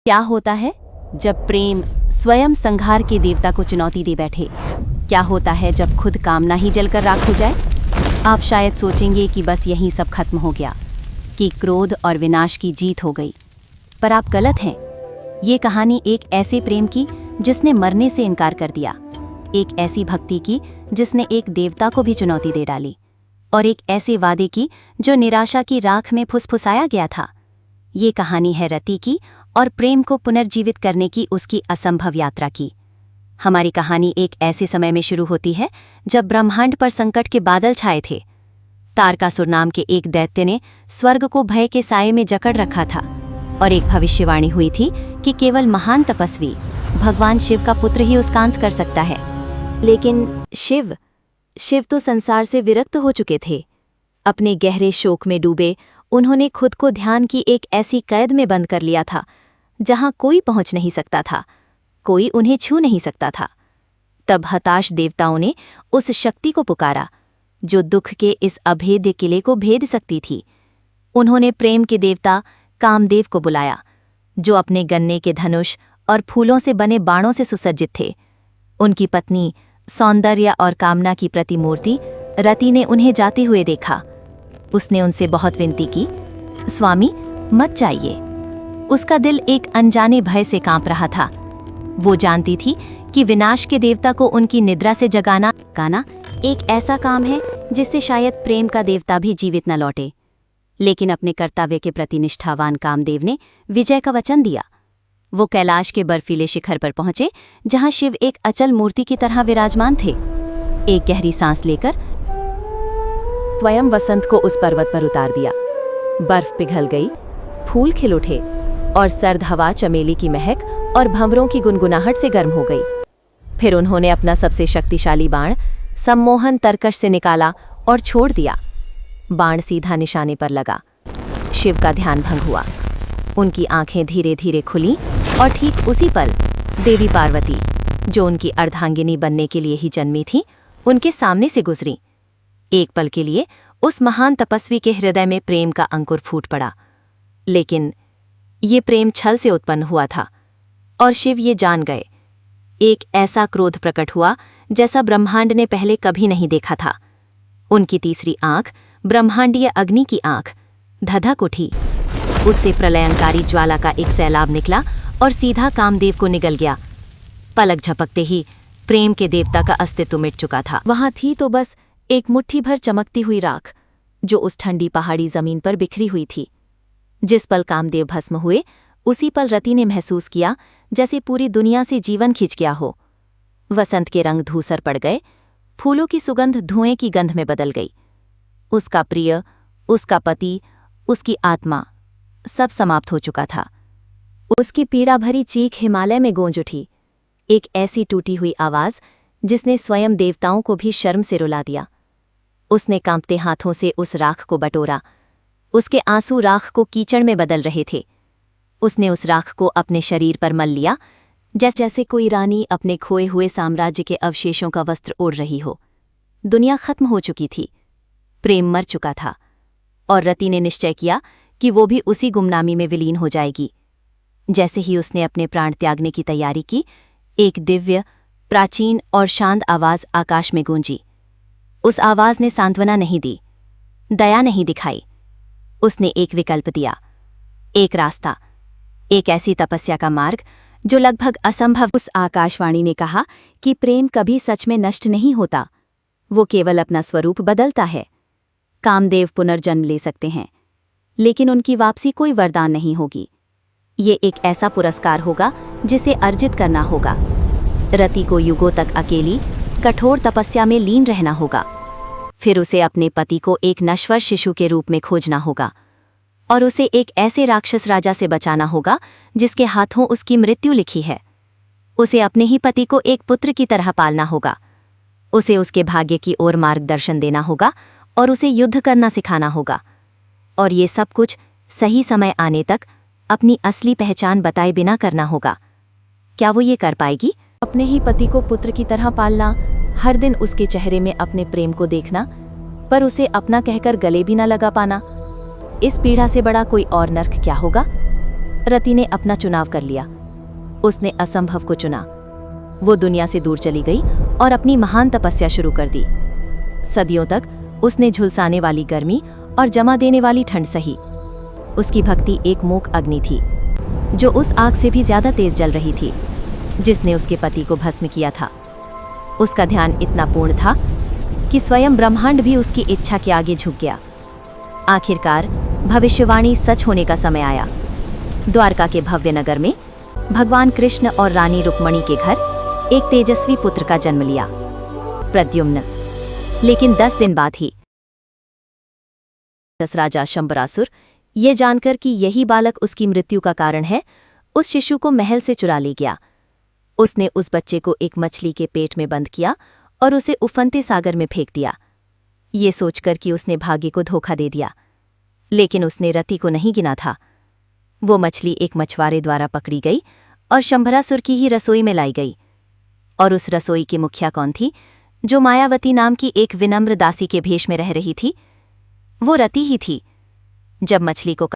क्या होता है जब प्रेम स्वयं संहार के देवता को चुनौती दे बैठे? क्या होता है जब खुद कामना ही जलकर राख हो जाए? आप शायद सोचेंगे कि बस यहीं सब खत्म हो गया, कि क्रोध और विनाश की जीत हो गई। पर आप गलत हैं। ये कहानी एक ऐसे प्रेम की जिसने मरने से इनकार कर दिया, एक ऐसी भक्ति की जिसने एक देवता को भी चुनौती दे डाली, और एक ऐसे वादे की जो निराशा की राख में फुसफुसाया गया था। ये कहानी है रति की और प्रेम को पुनर्जीवित करने की उसकी असंभव यात्रा की। हमारी कहानी एक ऐसे समय में शुरू होती है जब ब्रह्मांड पर संकट के बादल छाए थे। तारकासुर नाम के एक दैत्य ने स्वर्ग को भय के साये में जकड़ रखा था, और एक भविष्यवाणी हुई थी कि केवल महान तपस्वी भगवान शिव का पुत्र ही उसका अंत कर सकता है। लेकिन शिव तो संसार से विरक्त हो चुके थे। अपने गहरे शोक में डूबे उन्होंने खुद को ध्यान की एक ऐसी कैद में बंद कर लिया था जहां कोई पहुंच नहीं सकता था, कोई उन्हें छू नहीं सकता था। तब हताश देवताओं ने उस शक्ति को पुकारा जो दुख के इस अभेद्य किले को भेद सकती थी। उन्होंने प्रेम के देवता कामदेव को बुलाया, जो अपने गन्ने के धनुष और फूलों से बने बाणों से सुसज्जित थे। उनकी पत्नी सौंदर्य और कामना की प्रतिमूर्ति रति ने उन्हें जाते हुए देखा। उसने उनसे बहुत विनती की, स्वामी मत जाइए। उसका दिल एक अनजाने भय से कांप रहा था। वो जानती थी कि विनाश के देवता को उनकी निद्रा से जगाना एक ऐसा काम है जिससे शायद प्रेम का देवता भी जीवित न लौटे। लेकिन अपने कर्तव्य के प्रति निष्ठावान कामदेव ने विजय का वचन दिया। वो कैलाश के बर्फीले शिखर पर पहुंचे, जहां शिव एक अचल मूर्ति की तरह विराजमान थे। एक गहरी सांस लेकर स्वयं वसंत को उस पर्वत पर उतार दिया। बर्फ पिघल गई, फूल खिल उठे, और सर्द हवा चमेली की महक और भंवरों की गुनगुनाहट से गर्म हो गई। फिर उन्होंने अपना सबसे शक्तिशाली बाण सम्मोहन तरकश से निकाला और छोड़ दिया। बाण सीधा निशाने पर लगा। शिव का ध्यान भंग हुआ। उनकी आंखें धीरे धीरे खुली, और ठीक उसी पल देवी पार्वती, जो उनकी अर्धांगिनी बनने के लिए ही जन्मी थी, उनके सामने से गुजरी। एक पल के लिए उस महान तपस्वी के हृदय में प्रेम का अंकुर फूट पड़ा। लेकिन ये प्रेम छल से उत्पन्न हुआ था, और शिव ये जान गए। एक ऐसा क्रोध प्रकट हुआ जैसा ब्रह्मांड ने पहले कभी नहीं देखा था। उनकी तीसरी आंख, ब्रह्मांडीय अग्नि की आंख, धधक उठी। उससे प्रलयंकारी ज्वाला का एक सैलाब निकला और सीधा कामदेव को निगल गया। पलक झपकते ही प्रेम के देवता का अस्तित्व मिट चुका था। वहां थी तो बस एक मुट्ठी भर चमकती हुई राख, जो उस ठंडी पहाड़ी जमीन पर बिखरी हुई थी। जिस पल कामदेव भस्म हुए, उसी पल रति ने महसूस किया जैसे पूरी दुनिया से जीवन खिंच गया हो। वसंत के रंग धूसर पड़ गए, फूलों की सुगंध धुएं की गंध में बदल गई। उसका प्रिय, उसका पति, उसकी आत्मा, सब समाप्त हो चुका था। उसकी पीड़ा भरी चीख हिमालय में गूंज उठी, एक ऐसी टूटी हुई आवाज जिसने स्वयं देवताओं को भी शर्म से रुला दिया। उसने कांपते हाथों से उस राख को बटोरा। उसके आंसू राख को कीचड़ में बदल रहे थे। उसने उस राख को अपने शरीर पर मल लिया, जैसे कोई रानी अपने खोए हुए साम्राज्य के अवशेषों का वस्त्र ओढ़ रही हो। दुनिया खत्म हो चुकी थी, प्रेम मर चुका था, और रति ने निश्चय किया कि वो भी उसी गुमनामी में विलीन हो जाएगी। जैसे ही उसने अपने प्राण त्यागने की तैयारी की, एक दिव्य, प्राचीन और शांत आवाज आकाश में गूंजी। उस आवाज ने सांत्वना नहीं दी, दया नहीं दिखाई। उसने एक विकल्प दिया, एक रास्ता, एक ऐसी तपस्या का मार्ग जो लगभग असंभव। उस आकाशवाणी ने कहा कि प्रेम कभी सच में नष्ट नहीं होता, वो केवल अपना स्वरूप बदलता है। कामदेव पुनर्जन्म ले सकते हैं, लेकिन उनकी वापसी कोई वरदान नहीं होगी। ये एक ऐसा पुरस्कार होगा जिसे अर्जित करना होगा। रति को युगों तक अकेली, कठोर तपस्या में लीन रहना होगा। फिर उसे अपने पति को एक नश्वर शिशु के रूप में खोजना होगा, और उसे एक ऐसे राक्षस राजा से बचाना होगा जिसके हाथों उसकी मृत्यु लिखी है। उसे अपने ही पति को एक पुत्र की तरह पालना होगा। उसे उसके भाग्य की ओर मार्गदर्शन देना होगा, और उसे युद्ध करना सिखाना होगा। और ये सब कुछ सही समय आने तक अपनी असली पहचान बताए बिना करना होगा। क्या वो ये कर पाएगी? अपने ही पति को पुत्र की तरह पालना, हर दिन उसके चेहरे में अपने प्रेम को देखना, पर उसे अपना कहकर गले भी न लगा पाना। इस पीड़ा से बड़ा कोई और नर्क क्या होगा? रति ने अपना चुनाव कर लिया। उसने असंभव को चुना। वो दुनिया से दूर चली गई और अपनी महान तपस्या शुरू कर दी। सदियों तक उसने झुलसाने वाली गर्मी और जमा देने वाली ठंड सही। उसकी भक्ति एक मूक अग्नि थी, जो उस आग से भी ज्यादा तेज जल रही थी जिसने उसके पति को भस्म किया था। उसका ध्यान इतना पूर्ण था कि स्वयं ब्रह्मांड भी उसकी इच्छा के आगे झुक गया। आखिरकार भविष्यवाणी सच होने का समय आया। द्वारका के भव्य नगर में भगवान कृष्ण और रानी रुक्मणी के घर एक तेजस्वी पुत्र का जन्म लिया, प्रद्युम्न। लेकिन 10 दिन बाद ही राजा शंबरासुर, ये जानकर कि यही बालक उसकी मृत्यु का कारण है, उस शिशु को महल से चुरा ले गया। उसने उस बच्चे को एक मछली के पेट में बंद किया और उसे उफनते सागर में फेंक दिया, ये सोचकर कि उसने भाग्य को धोखा दे दिया। लेकिन उसने रति को नहीं गिना था। वो मछली एक मछुआरे द्वारा पकड़ी गई और शंबरासुर की ही रसोई में लाई गई। और उस रसोई की मुखिया कौन थी? जो मायावती नाम की एक विनम्र दासी के भेष में रह रही थी, वो रति ही थी। जब मछली को